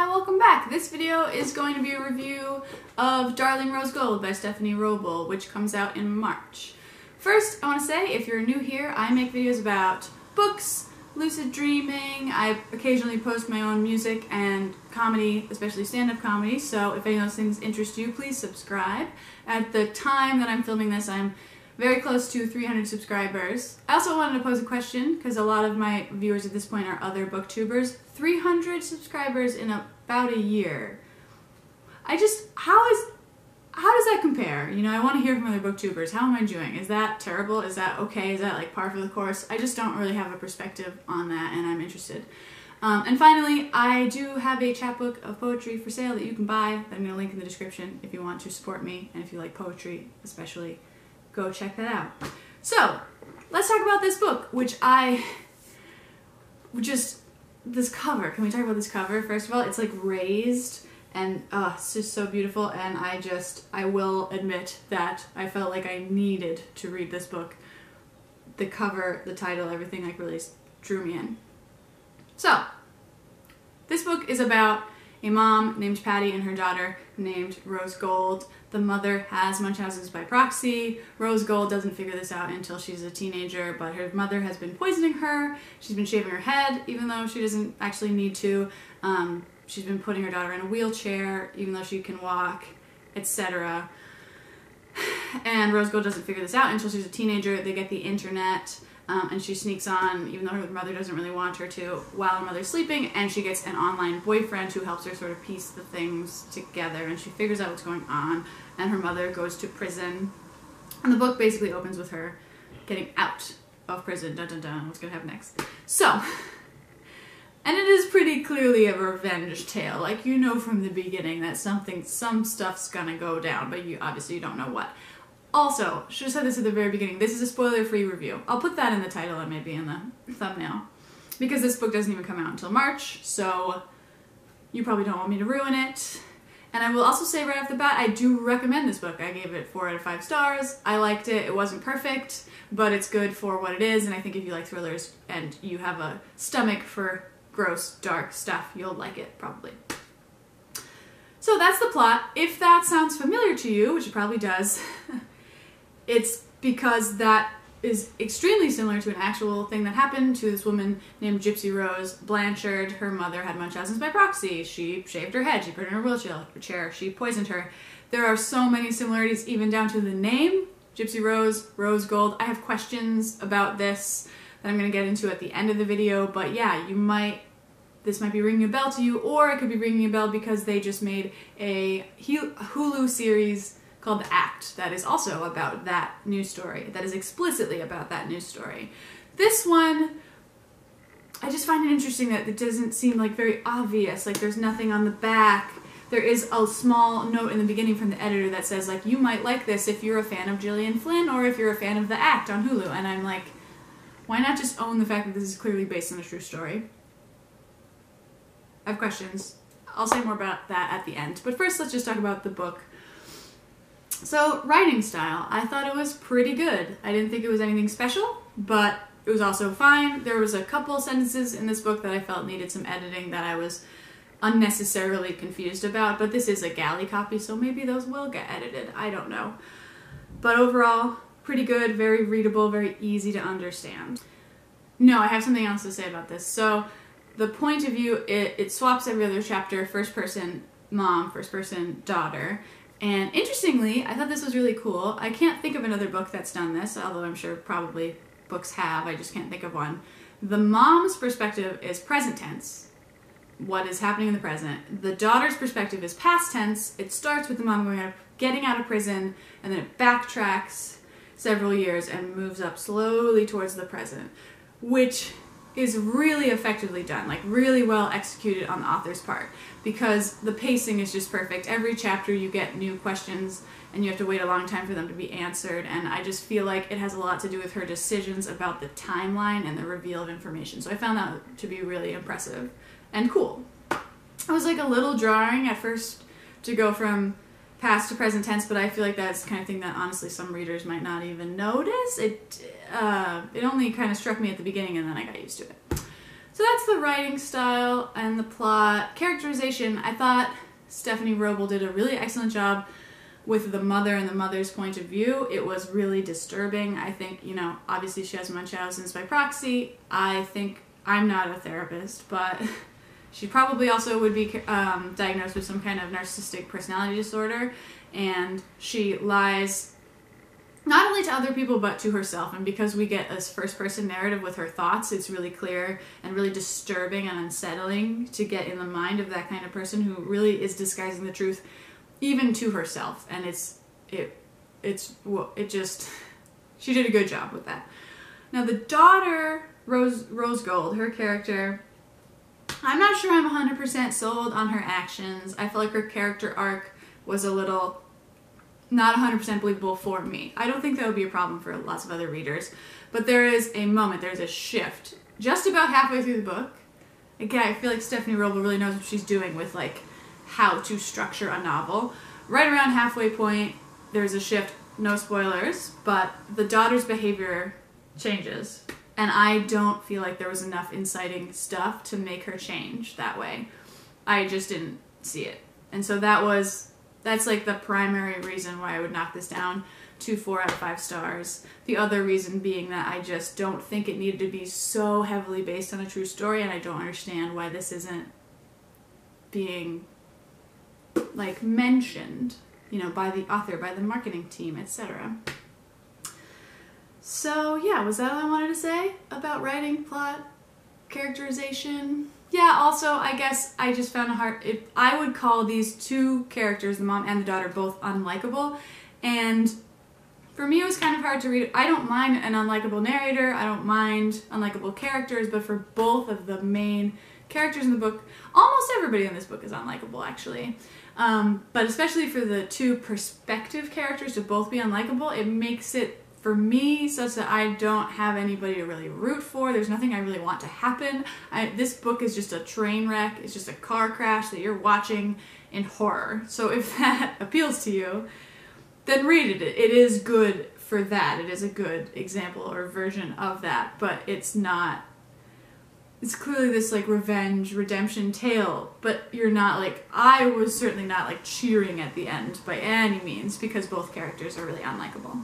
welcome back. This video is going to be a review of Darling Rose Gold by Stephanie Roble, which comes out in March. First, I want to say, if you're new here, I make videos about books, lucid dreaming. I occasionally post my own music and comedy, especially stand-up comedy, so if any of those things interest you, please subscribe. At the time that I'm filming this, I'm very close to 300 subscribers. I also wanted to pose a question, because a lot of my viewers at this point are other booktubers. 300 subscribers in about a year. How does that compare? You know, I want to hear from other booktubers. How am I doing? Is that terrible? Is that okay? Is that like par for the course? I just don't really have a perspective on that, and I'm interested. And finally, I do have a chapbook of poetry for sale that you can buy, that I'm going to link in the description if you want to support me, and if you like poetry especially. Go check that out. So, let's talk about this book, this cover. Can we talk about this cover? First of all, it's like raised, and it's just so beautiful, and I will admit that I felt like I needed to read this book. The cover, the title, everything like really drew me in. So, this book is about a mom named Patty and her daughter named Rose Gold. The mother has Munchausen's by proxy. Rose Gold doesn't figure this out until she's a teenager, but her mother has been poisoning her. She's been shaving her head, even though she doesn't actually need to. She's been putting her daughter in a wheelchair, even though she can walk, etc. And Rose Gold doesn't figure this out until she's a teenager. They get the internet. And she sneaks on, even though her mother doesn't really want her to, while her mother's sleeping, and she gets an online boyfriend who helps her sort of piece the things together, and she figures out what's going on, and her mother goes to prison. And the book basically opens with her getting out of prison. Dun dun dun, what's gonna happen next? So, and it is pretty clearly a revenge tale. Like, you know from the beginning that some stuff's gonna go down, but you obviously don't know what. Also, should have said this at the very beginning, this is a spoiler-free review. I'll put that in the title and maybe in the thumbnail. Because this book doesn't even come out until March, so you probably don't want me to ruin it. And I will also say right off the bat, I do recommend this book. I gave it 4 out of 5 stars. I liked it. It wasn't perfect, but it's good for what it is, and I think if you like thrillers and you have a stomach for gross, dark stuff, you'll like it, probably. So that's the plot. If that sounds familiar to you, which it probably does, it's because that is extremely similar to an actual thing that happened to this woman named Gypsy Rose Blanchard. Her mother had Munchausen's by proxy. She shaved her head. She put her in a wheelchair. She poisoned her. There are so many similarities, even down to the name. Gypsy Rose, Rose Gold. I have questions about this that I'm going to get into at the end of the video, but yeah, this might be ringing a bell to you, or it could be ringing a bell because they just made a Hulu series called The Act that is also about that news story, that is explicitly about that news story. This one, I just find it interesting that it doesn't seem like very obvious, like there's nothing on the back. There is a small note in the beginning from the editor that says, like, you might like this if you're a fan of Gillian Flynn or if you're a fan of The Act on Hulu, and I'm like, why not just own the fact that this is clearly based on a true story? I have questions. I'll say more about that at the end, but first let's just talk about the book. So, writing style. I thought it was pretty good. I didn't think it was anything special, but it was also fine. There was a couple sentences in this book that I felt needed some editing that I was unnecessarily confused about, but this is a galley copy, so maybe those will get edited. I don't know. But overall, pretty good, very readable, very easy to understand. No, I have something else to say about this. So, the point of view, it swaps every other chapter, first person mom, first person daughter. And interestingly, I thought this was really cool. I can't think of another book that's done this, although I'm sure probably books have, I just can't think of one. The mom's perspective is present tense, what is happening in the present. The daughter's perspective is past tense. It starts with the mom getting out of prison, and then it backtracks several years and moves up slowly towards the present, which is really effectively done, like really well executed on the author's part, because the pacing is just perfect. Every chapter you get new questions and you have to wait a long time for them to be answered, and I just feel like it has a lot to do with her decisions about the timeline and the reveal of information. So I found that to be really impressive and cool. I was like a little jarring at first to go from past to present tense, but I feel like that's the kind of thing that honestly some readers might not even notice. It only kind of struck me at the beginning, and then I got used to it. So that's the writing style and the plot. Characterization, I thought Stephanie Roble did a really excellent job with the mother and the mother's point of view. It was really disturbing. I think, you know, obviously she has Munchausen's by proxy. I think, I'm not a therapist, but she probably also would be diagnosed with some kind of narcissistic personality disorder, and she lies not only to other people but to herself. And because we get a first-person narrative with her thoughts, it's really clear and really disturbing and unsettling to get in the mind of that kind of person who really is disguising the truth even to herself. And she did a good job with that. Now the daughter, Rose Gold, her character, I'm not sure I'm 100% sold on her actions. I feel like her character arc was a little not 100% believable for me. I don't think that would be a problem for lots of other readers, but there is a moment, there's a shift just about halfway through the book. Again, I feel like Stephanie Roble really knows what she's doing with like how to structure a novel. Right around halfway point, there's a shift, no spoilers, but the daughter's behavior changes. And I don't feel like there was enough inciting stuff to make her change that way. I just didn't see it. And so that's like the primary reason why I would knock this down to 4 out of 5 stars. The other reason being that I just don't think it needed to be so heavily based on a true story, and I don't understand why this isn't being like mentioned, you know, by the author, by the marketing team, etc. So yeah, was that all I wanted to say about writing, plot, characterization? Yeah, also, I guess I just found it hard. I would call these two characters, the mom and the daughter, both unlikable. And for me, it was kind of hard to read. I don't mind an unlikable narrator. I don't mind unlikable characters. But for both of the main characters in the book, almost everybody in this book is unlikable, actually. But especially for the two perspective characters to both be unlikable, it makes it, for me, such that I don't have anybody to really root for. There's nothing I really want to happen. This book is just a train wreck. It's just a car crash that you're watching in horror. So if that appeals to you, then read it. It is good for that. It is a good example or version of that. But it's not... It's clearly this like revenge, redemption tale. But you're not like... I was certainly not like cheering at the end by any means, because both characters are really unlikable.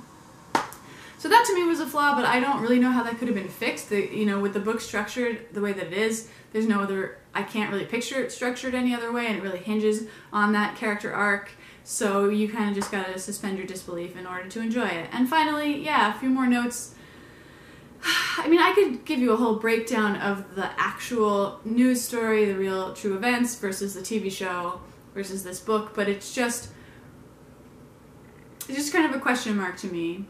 So that to me was a flaw, but I don't really know how that could have been fixed. You know, with the book structured the way that it is, there's no other, I can't really picture it structured any other way, and it really hinges on that character arc. So you kind of just gotta suspend your disbelief in order to enjoy it. And finally, yeah, a few more notes. I mean, I could give you a whole breakdown of the actual news story, the real true events versus the TV show versus this book, but it's just kind of a question mark to me.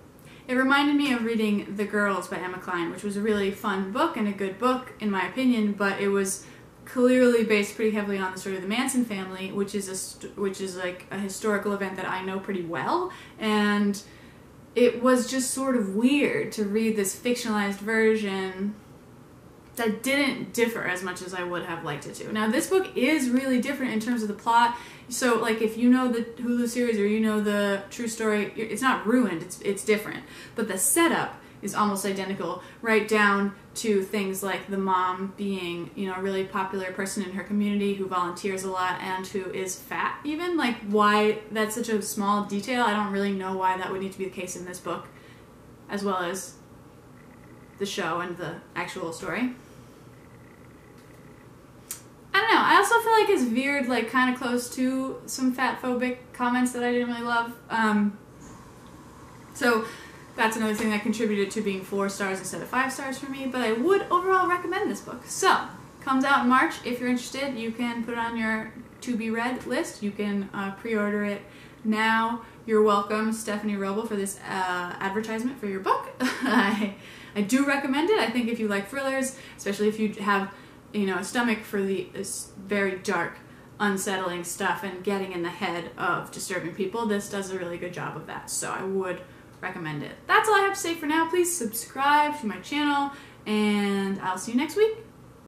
It reminded me of reading The Girls by Emma Cline, which was a really fun book and a good book, in my opinion, but it was clearly based pretty heavily on the story of the Manson family, which is like a historical event that I know pretty well, and it was just sort of weird to read this fictionalized version that didn't differ as much as I would have liked it to. Now, this book is really different in terms of the plot. So, like, if you know the Hulu series or you know the true story, it's not ruined, it's different. But the setup is almost identical, right down to things like the mom being, you know, a really popular person in her community who volunteers a lot and who is fat even. Like, why that's such a small detail, I don't really know why that would need to be the case in this book, as well as the show and the actual story. I don't know, I also feel like it's veered like kind of close to some fat-phobic comments that I didn't really love. So that's another thing that contributed to being 4 stars instead of 5 stars for me, but I would overall recommend this book. So, comes out in March. If you're interested, you can put it on your to-be-read list. You can pre-order it now. You're welcome, Stephanie Roble, for this advertisement for your book. I do recommend it. I think if you like thrillers, especially if you have, you know, a stomach for this very dark, unsettling stuff and getting in the head of disturbing people, this does a really good job of that. So I would recommend it. That's all I have to say for now. Please subscribe to my channel, and I'll see you next week.